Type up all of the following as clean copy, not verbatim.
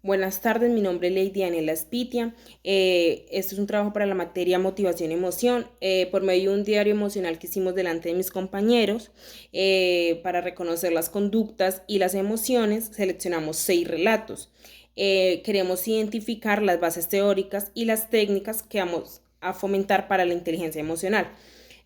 Buenas tardes, mi nombre es Lady Daniela Spitia. Este es un trabajo para la materia Motivación y Emoción, por medio de un diario emocional que hicimos delante de mis compañeros. Para reconocer las conductas y las emociones, seleccionamos 6 relatos. Queremos identificar las bases teóricas y las técnicas que vamos a fomentar para la inteligencia emocional.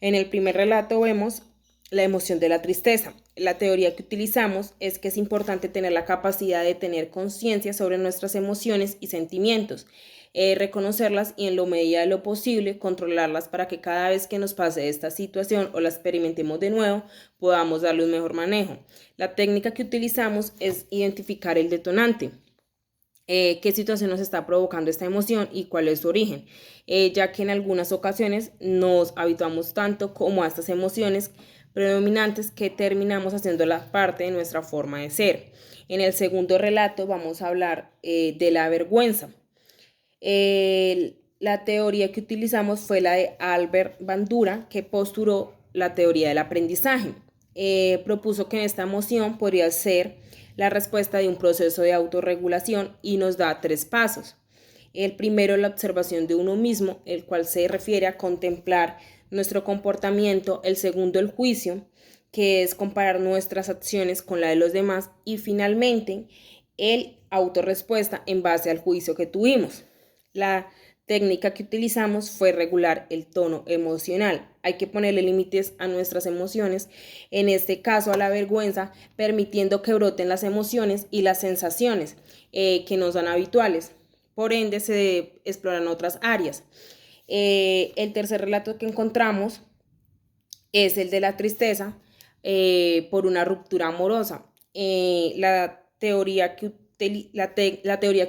En el primer relato vemos la emoción de la tristeza. La teoría que utilizamos es que es importante tener la capacidad de tener conciencia sobre nuestras emociones y sentimientos, reconocerlas y en lo medida de lo posible controlarlas para que cada vez que nos pase esta situación o la experimentemos de nuevo podamos darle un mejor manejo. La técnica que utilizamos es identificar el detonante. Qué situación nos está provocando esta emoción y cuál es su origen, ya que en algunas ocasiones nos habituamos tanto como a estas emociones predominantes que terminamos haciéndolas parte de nuestra forma de ser. En el segundo relato vamos a hablar de la vergüenza. La teoría que utilizamos fue la de Albert Bandura, que postuló la teoría del aprendizaje. Propuso que esta emoción podría ser la respuesta de un proceso de autorregulación y nos da 3 pasos. El primero, la observación de uno mismo, el cual se refiere a contemplar nuestro comportamiento. El segundo, el juicio, que es comparar nuestras acciones con la de los demás. Y finalmente, el autorrespuesta en base al juicio que tuvimos. La técnica que utilizamos fue regular el tono emocional. Hay que ponerle límites a nuestras emociones, en este caso a la vergüenza, permitiendo que broten las emociones y las sensaciones que no son habituales. Por ende, se exploran otras áreas. El tercer relato que encontramos es el de la tristeza por una ruptura amorosa. La teoría que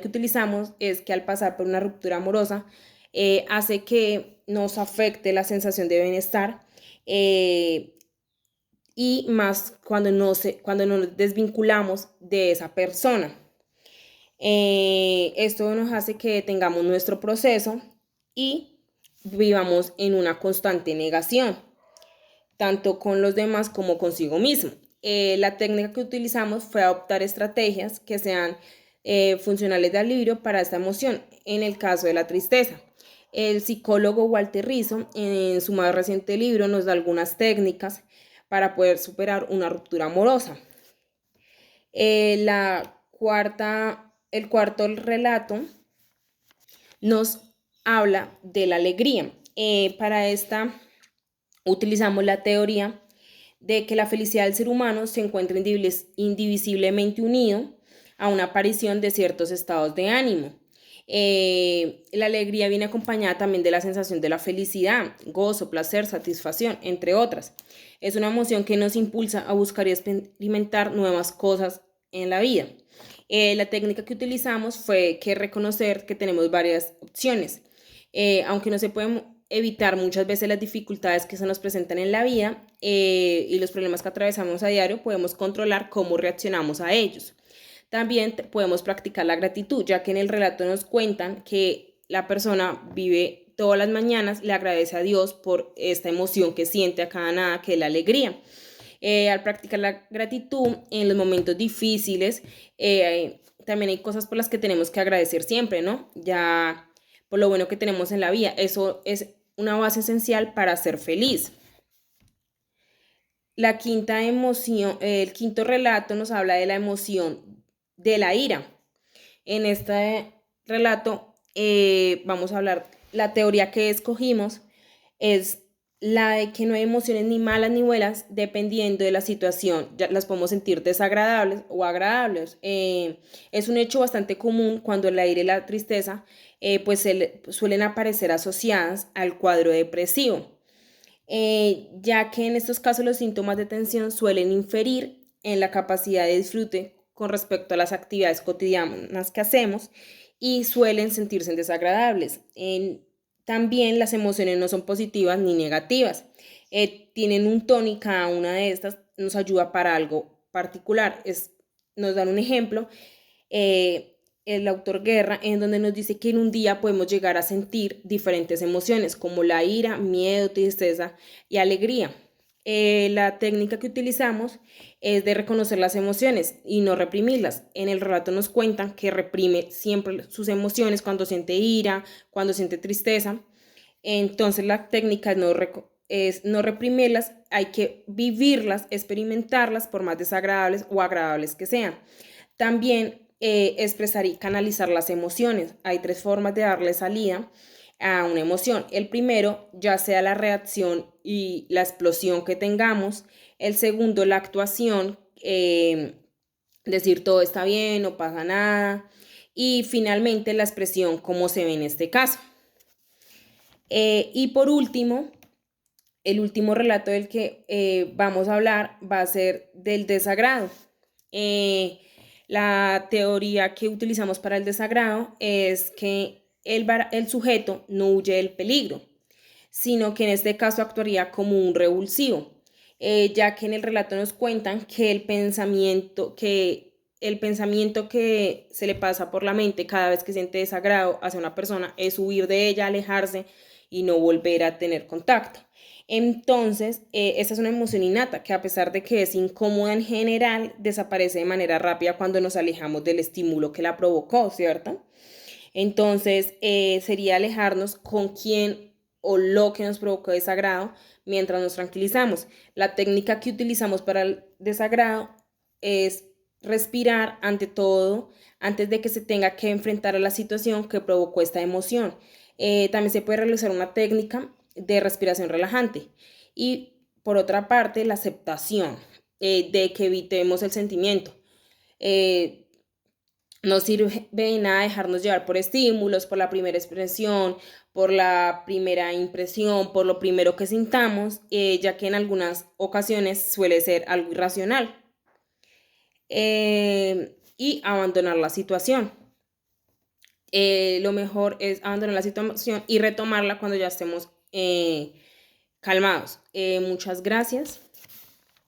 utilizamos es que al pasar por una ruptura amorosa hace que nos afecte la sensación de bienestar, y más cuando nos desvinculamos de esa persona. Esto nos hace que tengamos nuestro proceso y vivamos en una constante negación, tanto con los demás como consigo mismo. La técnica que utilizamos fue adoptar estrategias que sean funcionales de alivio para esta emoción, en el caso de la tristeza. El psicólogo Walter Rizzo, en su más reciente libro, nos da algunas técnicas para poder superar una ruptura amorosa. El cuarto relato nos habla de la alegría. Para esta utilizamos la teoría de que la felicidad del ser humano se encuentra indivisiblemente unido a una aparición de ciertos estados de ánimo. La alegría viene acompañada también de la sensación de la felicidad, gozo, placer, satisfacción, entre otras. Es una emoción que nos impulsa a buscar y experimentar nuevas cosas en la vida. La técnica que utilizamos fue que reconocer que tenemos varias opciones. Aunque no se pueden evitar muchas veces las dificultades que se nos presentan en la vida y los problemas que atravesamos a diario, podemos controlar cómo reaccionamos a ellos. También podemos practicar la gratitud, ya que en el relato nos cuentan que la persona vive todas las mañanas, le agradece a Dios por esta emoción que siente a cada nada, que es la alegría. Al practicar la gratitud en los momentos difíciles, también hay cosas por las que tenemos que agradecer siempre, ¿no? Ya por lo bueno que tenemos en la vida. Eso es una base esencial para ser feliz. La quinta emoción, el quinto relato nos habla de la emoción de la ira. En este relato vamos a hablar, la teoría que escogimos es la de que no hay emociones ni malas ni buenas dependiendo de la situación. Ya las podemos sentir desagradables o agradables. Es un hecho bastante común cuando el aire y la tristeza pues suelen aparecer asociadas al cuadro depresivo, ya que en estos casos los síntomas de tensión suelen inferir en la capacidad de disfrute con respecto a las actividades cotidianas que hacemos y suelen sentirse desagradables. También las emociones no son positivas ni negativas, tienen un tono y cada una de estas nos ayuda para algo particular. Nos dan un ejemplo, el autor Guerra, en donde nos dice que en un día podemos llegar a sentir diferentes emociones como la ira, miedo, tristeza y alegría. La técnica que utilizamos es de reconocer las emociones y no reprimirlas. En el relato nos cuentan que reprime siempre sus emociones cuando siente ira, cuando siente tristeza. Entonces la técnica es no reprimirlas, hay que vivirlas, experimentarlas por más desagradables o agradables que sean. También expresar y canalizar las emociones. Hay tres formas de darle salida a una emoción. El primero, ya sea la reacción y la explosión que tengamos. El segundo, la actuación, decir todo está bien, no pasa nada. Y finalmente, la expresión, como se ve en este caso. Y por último, el último relato del que vamos a hablar va a ser del desagrado. La teoría que utilizamos para el desagrado es que el sujeto no huye del peligro, sino que en este caso actuaría como un revulsivo, ya que en el relato nos cuentan que el pensamiento que se le pasa por la mente cada vez que siente desagrado hacia una persona es huir de ella, alejarse y no volver a tener contacto. Entonces, esta es una emoción innata que a pesar de que es incómoda en general, desaparece de manera rápida cuando nos alejamos del estímulo que la provocó, ¿cierto? Entonces, sería alejarnos con quien o lo que nos provocó desagrado mientras nos tranquilizamos. La técnica que utilizamos para el desagrado es respirar ante todo antes de que se tenga que enfrentar a la situación que provocó esta emoción. También se puede realizar una técnica de respiración relajante. Y por otra parte, la aceptación de que evitemos el sentimiento. Eh, no sirve de nada dejarnos llevar por estímulos, por la primera expresión, por la primera impresión, por lo primero que sintamos, ya que en algunas ocasiones suele ser algo irracional. Y abandonar la situación. Lo mejor es abandonar la situación y retomarla cuando ya estemos calmados. Muchas gracias.